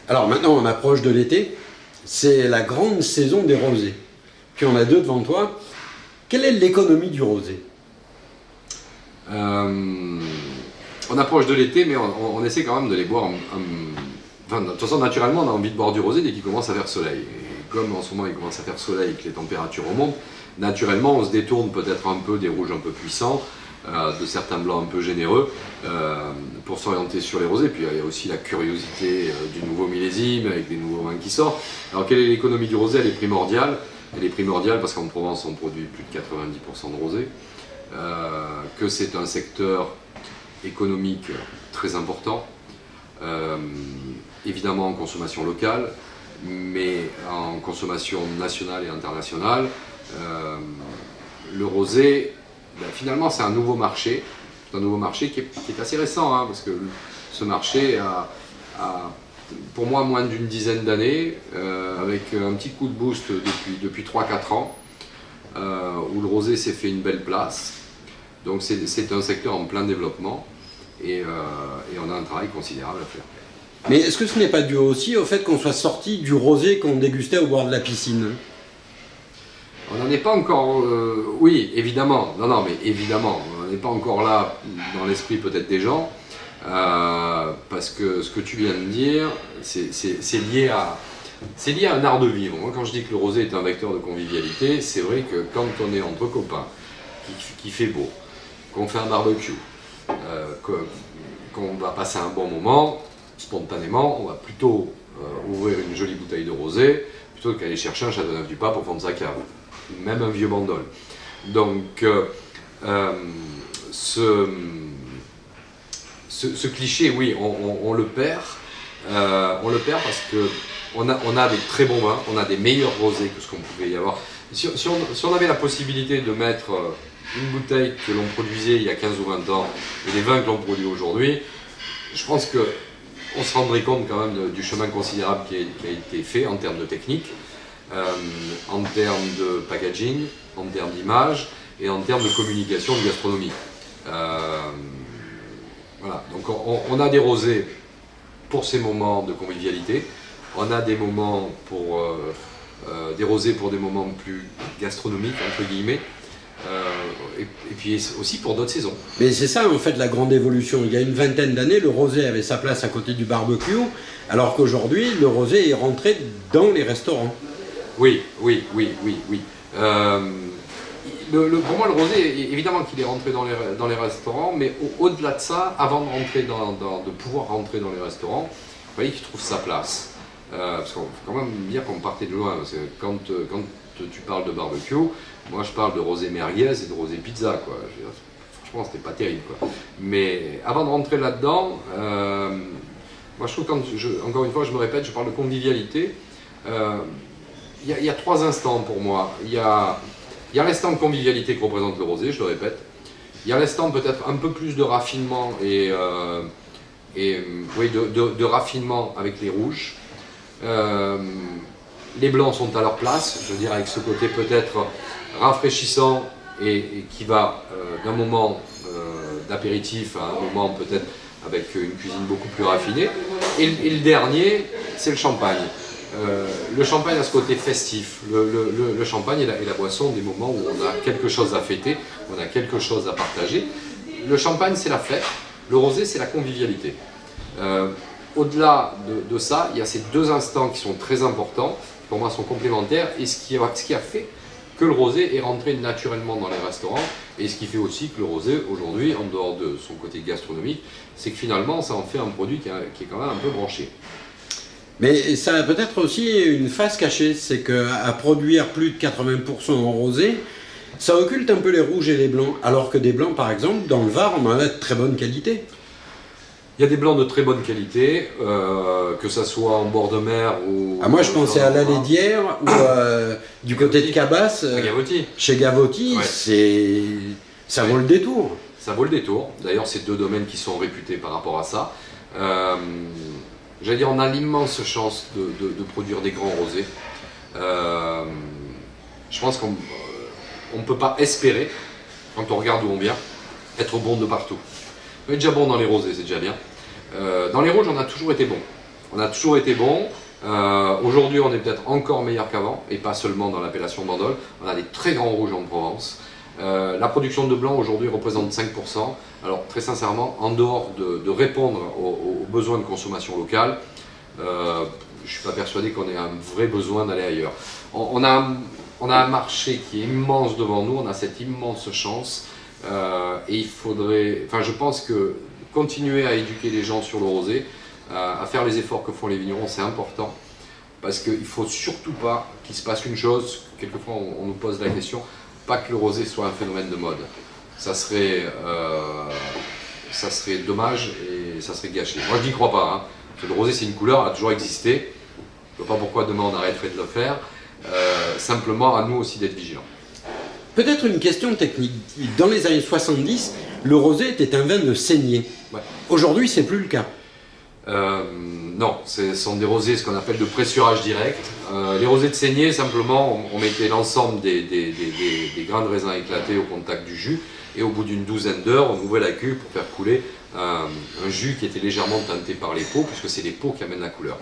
Alors maintenant, on approche de l'été. C'est la grande saison des rosés. Puis on a deux devant toi. Quelle est l'économie du rosé? On approche de l'été, mais on essaie quand même de les boire. Enfin, de toute façon, naturellement, on a envie de boire du rosé dès qu'il commence à faire soleil. Et comme en ce moment, il commence à faire soleil et que les températures remontent, naturellement, on se détourne peut-être un peu des rouges un peu puissants, de certains blancs un peu généreux, pour s'orienter sur les rosés. Puis il y a aussi la curiosité du nouveau millésime avec des nouveaux vins qui sortent. Alors, quelle est l'économie du rosé? Elle est primordiale. Elle est primordiale parce qu'en Provence, on produit plus de 90% de rosé. Que c'est un secteur économique très important, évidemment en consommation locale, mais en consommation nationale et internationale. Le rosé, finalement, c'est un nouveau marché. C'est un nouveau marché qui est assez récent, hein, parce que ce marché a pour moi moins d'une dizaine d'années, avec un petit coup de boost depuis 3-4 ans, où le rosé s'est fait une belle place. Donc c'est un secteur en plein développement et on a un travail considérable à faire. Mais est-ce que ce n'est pas dû aussi au fait qu'on soit sorti du rosé qu'on dégustait au bord de la piscine? On n'en est pas encore... oui, évidemment. Non, mais évidemment. On n'est pas encore là dans l'esprit peut-être des gens. Parce que ce que tu viens de dire, c'est lié à un art de vivre. Moi, quand je dis que le rosé est un vecteur de convivialité, c'est vrai que quand on est entre copains, qu'il fait beau, qu'on fait un barbecue, qu'on va passer un bon moment, spontanément, on va plutôt ouvrir une jolie bouteille de rosé plutôt qu'aller chercher un Châteauneuf-du-Pape pour fendre sa cave, même un vieux bandol. Donc, ce cliché, oui, on le perd. On le perd parce qu'on a des très bons vins, on a des meilleurs rosés que ce qu'on pouvait y avoir. Si on avait la possibilité de mettre une bouteille que l'on produisait il y a 15 ou 20 ans et des vins que l'on produit aujourd'hui, je pense qu'on se rendrait compte quand même du chemin considérable qui a été fait en termes de technique, en termes de packaging, en termes d'image et en termes de communication de gastronomie. Voilà, donc on a des rosés pour ces moments de convivialité, on a des moments pour des rosés pour des moments plus gastronomiques entre guillemets, et puis aussi pour d'autres saisons. Mais c'est ça en fait la grande évolution. Il y a une vingtaine d'années, le rosé avait sa place à côté du barbecue, alors qu'aujourd'hui le rosé est rentré dans les restaurants. Oui. Pour moi, le rosé, évidemment qu'il est rentré dans les restaurants, mais au-delà de ça, avant de pouvoir rentrer dans les restaurants, il fallait qu'il trouve sa place. Parce qu'il faut quand même dire qu'on partait de loin. Parce que quand tu parles de barbecue, moi je parle de rosé merguez et de rosé pizza, quoi. Je veux dire, franchement, c'était pas terrible, quoi. Mais avant de rentrer là-dedans, moi je trouve, encore une fois, je me répète, je parle de convivialité. Il y a 3 instants pour moi. Il y a l'instant de convivialité que représente le rosé, je le répète. Il y a l'instant peut-être un peu plus de raffinement et de raffinement avec les rouges. Les blancs sont à leur place, je veux dire avec ce côté peut-être rafraîchissant et qui va d'un moment d'apéritif à un moment peut-être avec une cuisine beaucoup plus raffinée. Et le dernier, c'est le champagne. Le champagne a ce côté festif. Le champagne est la boisson des moments où on a quelque chose à fêter, on a quelque chose à partager. Le champagne, c'est la fête. Le rosé, c'est la convivialité. Au-delà de ça, il y a ces 2 instants qui sont très importants, qui pour moi sont complémentaires, et ce qui a fait que le rosé est rentré naturellement dans les restaurants, et ce qui fait aussi que le rosé, aujourd'hui, en dehors de son côté gastronomique, c'est que finalement, ça en fait un produit qui est quand même un peu branché. Mais ça a peut-être aussi une face cachée, c'est qu'à produire plus de 80% en rosé, ça occulte un peu les rouges et les blancs, alors que des blancs, par exemple, dans le Var, on en a de très bonne qualité. Il y a des blancs de très bonne qualité, que ce soit en bord de mer ou... Ah, moi, je pensais à l'Allée d'Hyères ou du côté de Cabasse, chez Gavotti, ça vaut le détour. Ça vaut le détour. D'ailleurs, c'est 2 domaines qui sont réputés par rapport à ça. J'allais dire, on a l'immense chance de produire des grands rosés. Je pense qu'on ne peut pas espérer, quand on regarde d'où on vient, être bon de partout. On est déjà bon dans les rosés, c'est déjà bien. Dans les rouges, on a toujours été bon. On a toujours été bon. Aujourd'hui, on est peut-être encore meilleur qu'avant, et pas seulement dans l'appellation Bandol. On a des très grands rouges en Provence. La production de blanc aujourd'hui représente 5%. Alors très sincèrement, en dehors de répondre aux besoins de consommation locale, je ne suis pas persuadé qu'on ait un vrai besoin d'aller ailleurs. On a un marché qui est immense devant nous, on a cette immense chance, et il faudrait, je pense que continuer à éduquer les gens sur le rosé, à faire les efforts que font les vignerons, c'est important, parce qu'il ne faut surtout pas qu'il se passe une chose, quelquefois on nous pose la question, pas que le rosé soit un phénomène de mode. Ça serait dommage et ça serait gâché. Moi je n'y crois pas, hein. Parce que le rosé c'est une couleur, elle a toujours existé. Je ne vois pas pourquoi demain on arrêterait de le faire. Simplement à nous aussi d'être vigilants. Peut-être une question technique. Dans les années 70, le rosé était un vin de saignée. Ouais. Aujourd'hui, c'est plus le cas. Non, ce sont des rosés, ce qu'on appelle de pressurage direct. Les rosés de saignée, simplement, on mettait l'ensemble des grains de raisin éclatés au contact du jus, et au bout d'une douzaine d'heures, on ouvrait la cuve pour faire couler un jus qui était légèrement teinté par les peaux, puisque c'est les peaux qui amènent la couleur.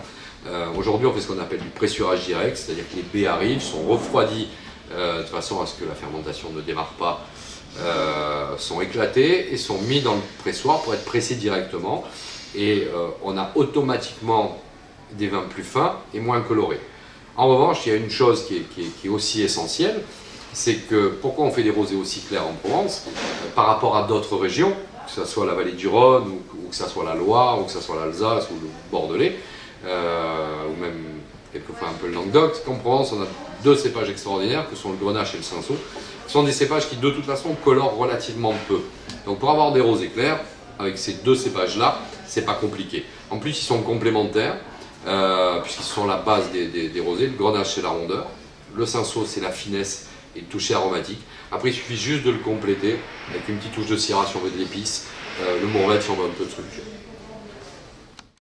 Aujourd'hui, on fait ce qu'on appelle du pressurage direct, c'est-à-dire que les baies arrivent, sont refroidies de façon à ce que la fermentation ne démarre pas, sont éclatées et sont mis dans le pressoir pour être pressés directement. Et on a automatiquement des vins plus fins et moins colorés. En revanche, il y a une chose qui est aussi essentielle, c'est que pourquoi on fait des rosés aussi clairs en Provence par rapport à d'autres régions, que ce soit la vallée du Rhône, ou que ce soit la Loire, ou que ce soit l'Alsace ou le Bordelais, ou même quelquefois un peu le Languedoc. En Provence, on a deux cépages extraordinaires que sont le Grenache et le Cinsault, qui sont des cépages qui de toute façon colorent relativement peu. Donc pour avoir des rosés clairs, avec ces deux cépages-là, c'est pas compliqué. En plus, ils sont complémentaires, puisqu'ils sont la base des rosés. Le Grenache, c'est la rondeur. Le Cinsault, c'est la finesse et le toucher aromatique. Après, il suffit juste de le compléter avec une petite touche de syrah si on veut de l'épice, le Mourvèdre si on veut un peu de structure.